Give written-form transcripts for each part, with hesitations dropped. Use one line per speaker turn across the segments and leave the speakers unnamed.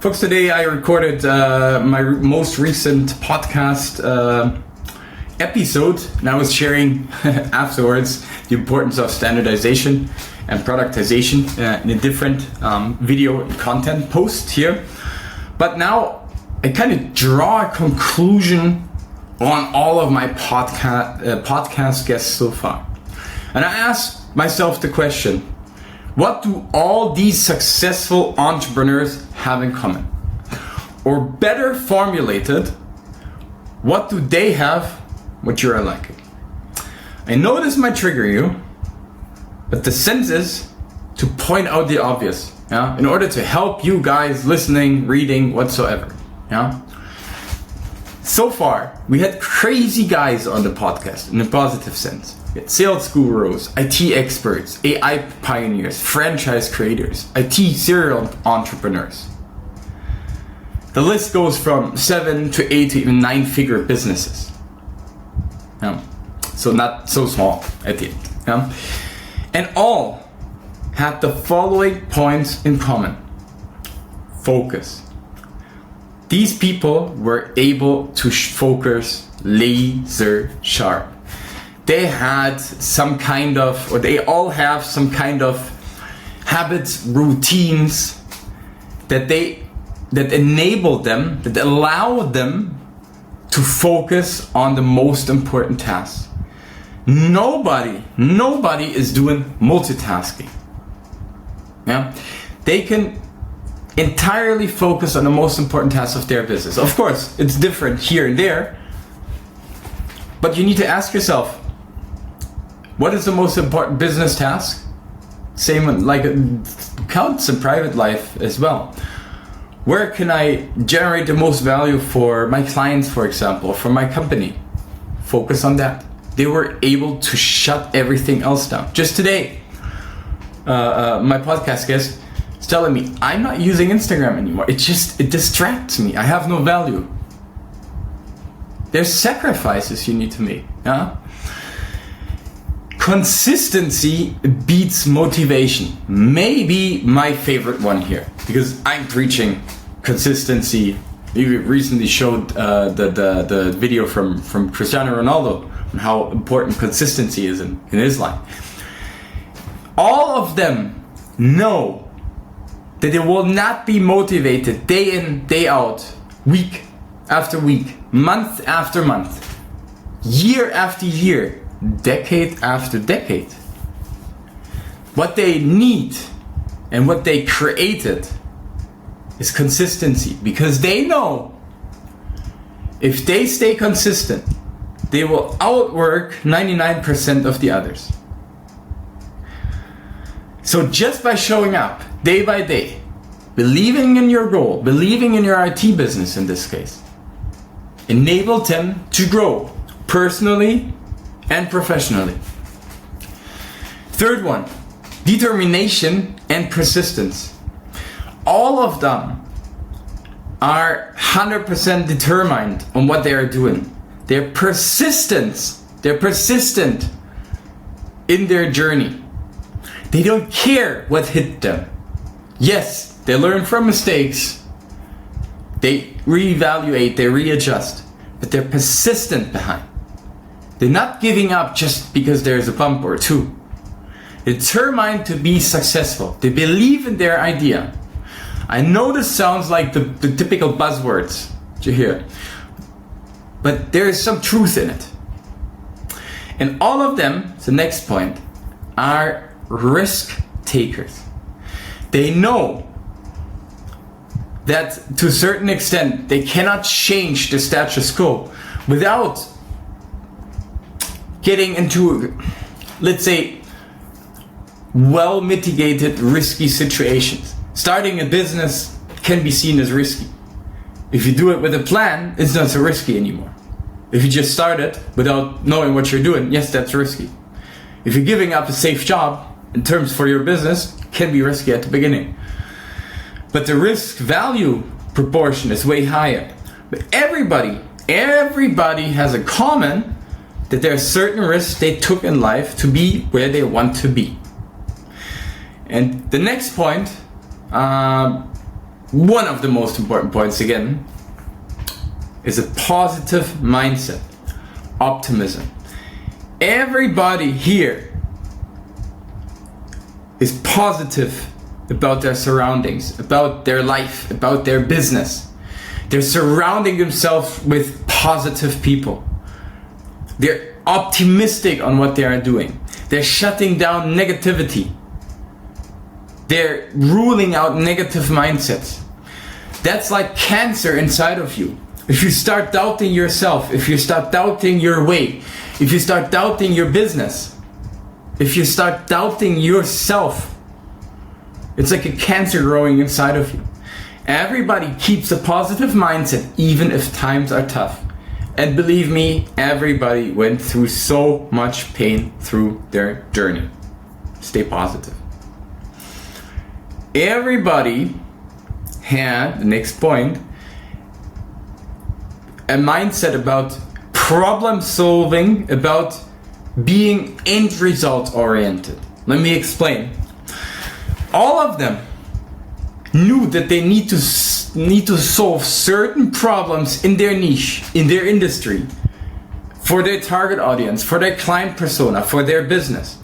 Folks, today I recorded my most recent podcast episode, and I was sharing afterwards the importance of standardization and productization in a different video and content post here. But now I kind of draw a conclusion on all of my podcast guests so far. And I asked myself the question, what do all these successful entrepreneurs have in common? Or better formulated, what do they have what you're lacking? I know this might trigger you, but the sense is to point out the obvious, yeah, in order to help you guys listening, reading, whatsoever, yeah. So far, we had crazy guys on the podcast in a positive sense. We had sales gurus, IT experts, AI pioneers, franchise creators, IT serial entrepreneurs. The list goes from 7 to 8 to even 9-figure businesses. Yeah. So not so small at the end. Yeah. And all had the following points in common. Focus. These people were able to focus laser sharp. They had some kind of, or they all have some kind of habits, routines that enable them, that allow them to focus on the most important tasks. Nobody is doing multitasking. Yeah, they can entirely focus on the most important tasks of their business. Of course, it's different here and there, but you need to ask yourself, what is the most important business task? Same like it counts in private life as well. Where can I generate the most value for my clients, for example, for my company? Focus on that. They were able to shut everything else down. Just today, my podcast guest is telling me, I'm not using Instagram anymore. It distracts me. I have no value. There's sacrifices you need to make. Yeah? Consistency beats motivation. Maybe my favorite one here, because I'm preaching consistency. We recently showed the video from Cristiano Ronaldo on how important consistency is in his life. All of them know that they will not be motivated day in, day out, week after week, month after month, year after year, decade after decade. What they need and what they created is consistency, because they know if they stay consistent, they will outwork 99% of the others. So just by showing up day by day, believing in your goal, believing in your IT business in this case, enabled them to grow personally and professionally. Third one, determination and persistence. All of them are 100% determined on what they are doing. They're persistent in their journey. They don't care what hit them. Yes, they learn from mistakes. They reevaluate, they readjust, but they're persistent behind. They're not giving up just because there's a bump or two. They're determined to be successful. They believe in their idea. I know this sounds like the typical buzzwords that you hear, but there is some truth in it. And all of them, the next point, are risk takers. They know that to a certain extent they cannot change the status quo without getting into, let's say, well mitigated risky situations. Starting a business can be seen as risky. If you do it with a plan, it's not so risky anymore. If you just start it without knowing what you're doing, yes, that's risky. If you're giving up a safe job in terms for your business, it can be risky at the beginning. But the risk value proportion is way higher. But everybody has a common that there are certain risks they took in life to be where they want to be. And the next point one of the most important points again, is a positive mindset. Optimism. Everybody here is positive about their surroundings, about their life, about their business. They're surrounding themselves with positive people. They're optimistic on what they are doing. They're shutting down negativity. They're ruling out negative mindsets. That's like cancer inside of you. If you start doubting yourself, if you start doubting your way, if you start doubting your business, if you start doubting yourself, it's like a cancer growing inside of you. Everybody keeps a positive mindset even if times are tough. And believe me, everybody went through so much pain through their journey. Stay positive. Everybody had, the next point, a mindset about problem solving, about being end result oriented. Let me explain. All of them knew that they need to solve certain problems in their niche, in their industry, for their target audience, for their client persona, for their business.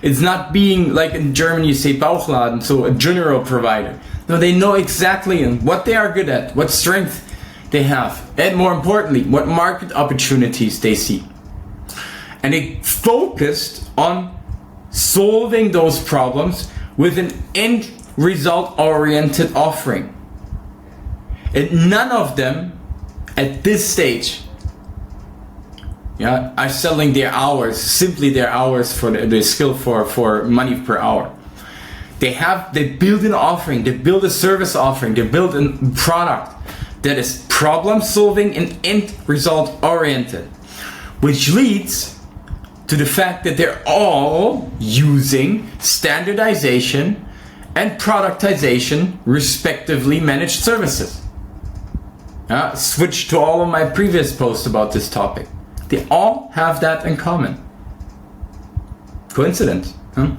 It's not being like in Germany you say Bauchladen, so a general provider. No, they know exactly what they are good at, what strength they have, and more importantly, what market opportunities they see. And they focused on solving those problems with an end result oriented offering. And none of them at this stage are selling their hours, simply their hours for their skill for money per hour. They build an offering, they build a service offering, they build a product that is problem solving and end result oriented, which leads to the fact that they're all using standardization and productization, respectively, managed services. Switch to all of my previous posts about this topic. They all have that in common. Coincidence? Huh?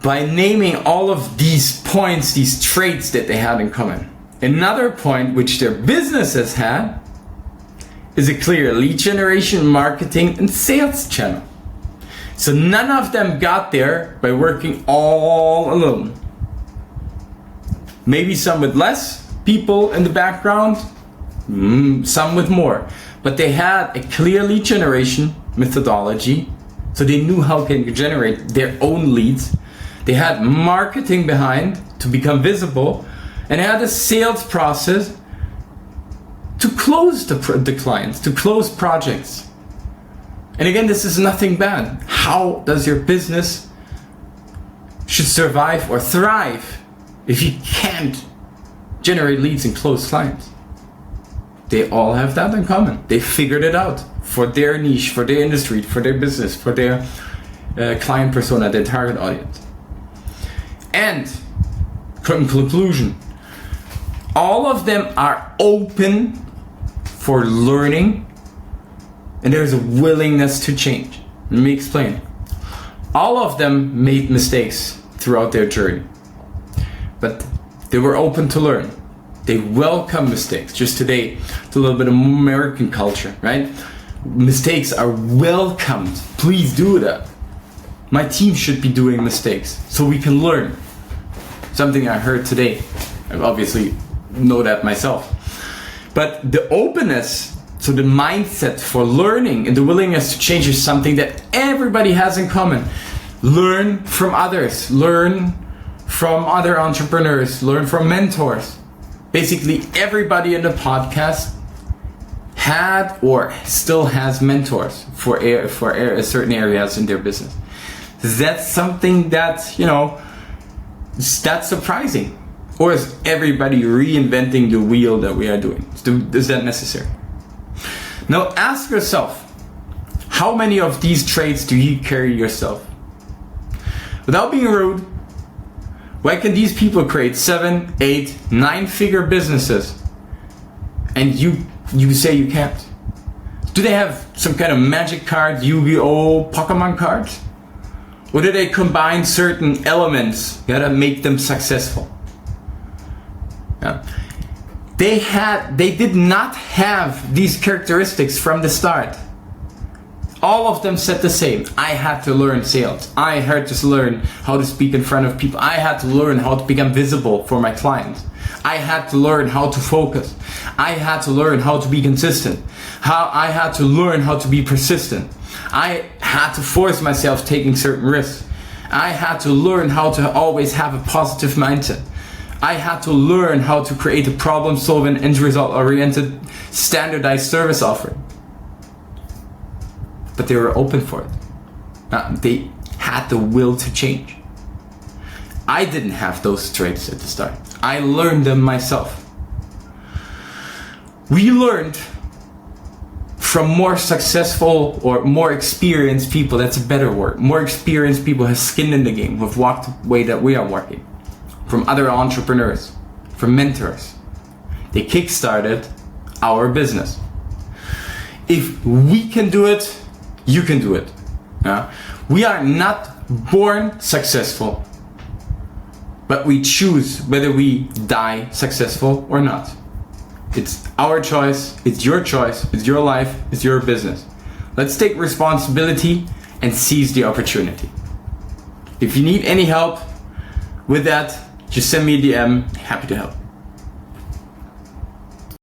By naming all of these points, these traits that they had in common. Another point which their businesses had is a clear lead generation, marketing, and sales channel. So none of them got there by working all alone. Maybe some with less people in the background, some with more. But they had a clear lead generation methodology, so they knew how to generate their own leads. They had marketing behind to become visible, and had a sales process to close the clients, to close projects. And again, this is nothing bad. How does your business should survive or thrive if you can't generate leads and close clients? They all have that in common. They figured it out for their niche, for their industry, for their business, for their client persona, their target audience. And in conclusion, all of them are open for learning, and there's a willingness to change. Let me explain. All of them made mistakes throughout their journey, but they were open to learn. They welcome mistakes. Just today, it's a little bit of American culture, right? Mistakes are welcomed. Please do that. My team should be doing mistakes so we can learn. Something I heard today. I obviously know that myself. But the openness, so the mindset for learning and the willingness to change is something that everybody has in common. Learn from others. Learn from other entrepreneurs. Learn from mentors. Basically, everybody in the podcast had or still has mentors for certain areas in their business. That's something that, that's surprising. Or is everybody reinventing the wheel that we are doing? Is that necessary? Now ask yourself, how many of these traits do you carry yourself? Without being rude, why can these people create 7, 8, 9-figure businesses and you say you can't? Do they have some kind of magic card, Yu-Gi-Oh, Pokemon cards? Or do they combine certain elements that make them successful? They did not have these characteristics from the start. All of them said the same. I had to learn sales. I had to learn how to speak in front of people. I had to learn how to become visible for my clients. I had to learn how to focus. I had to learn how to be consistent. I had to learn how to be persistent. I had to force myself taking certain risks. I had to learn how to always have a positive mindset. I had to learn how to create a problem-solving, end-result-oriented, standardized service offering. But they were open for it. They had the will to change. I didn't have those traits at the start. I learned them myself. We learned from more successful or more experienced people. That's a better word. More experienced people have skin in the game, who have walked the way that we are walking. From other entrepreneurs, from mentors. They kickstarted our business. If we can do it, you can do it. We are not born successful, but we choose whether we die successful or not. It's our choice, it's your choice, it's your life, it's your business. Let's take responsibility and seize the opportunity. If you need any help with that, just send me a DM, happy to help.